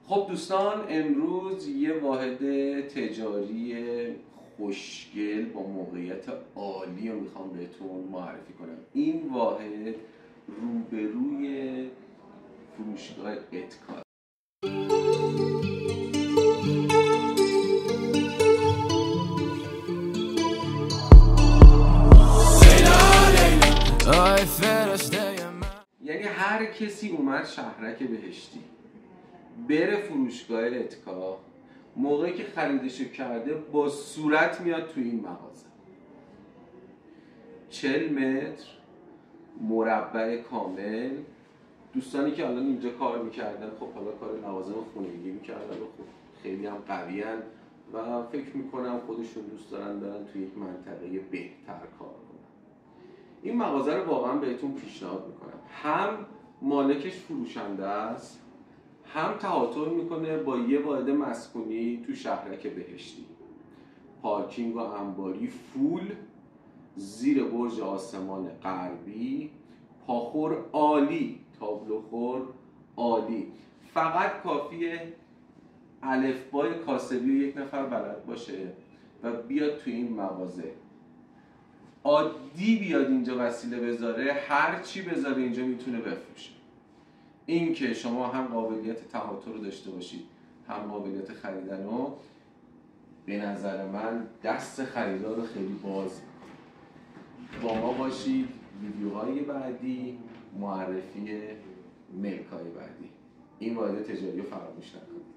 خب دوستان، امروز یه واحد تجاری خوشگل با موقعیت عالی رو میخوام بهتون معرفی کنم. این واحد روبروی فروشگاه اتکا. یعنی هر کسی اومد شهرک بهشتی بره فروشگاه اتکا، موقعی که خریدشو کرده با صورت میاد تو این مغازه. 40 متر مربع کامل. دوستانی که الان اینجا کار میکردن، خب حالا کار لوازم خونگی میکردن و خب خیلی هم قویان و فکر میکنم خودشون دوست دارن برن توی یک منطقه بهتر کار کنن. این مغازه رو واقعا بهتون پیشنهاد میکنم. هم مالکش فروشنده است، هم تهاتر میکنه با یه واحد مسکونی تو شهرک بهشتی. پارکینگ و انباری فول، زیر برج آسمان غربی، پاخور عالی، تابلوخور عالی. فقط کافیه الفبای کاسبی و یک نفر بلد باشه و بیاد تو این مغازه. عادی بیاد اینجا وسیله بذاره، هر چی بذاره اینجا میتونه بفروشه. این که شما هم قابلیت تهاتر رو داشته باشید، هم قابلیت خریدن رو، به نظر من دست خریدار رو خیلی باز با ما باشید. ویدیوهای بعدی، معرفی ملک‌های بعدی. این واحد تجاری رو فراموش نکنید.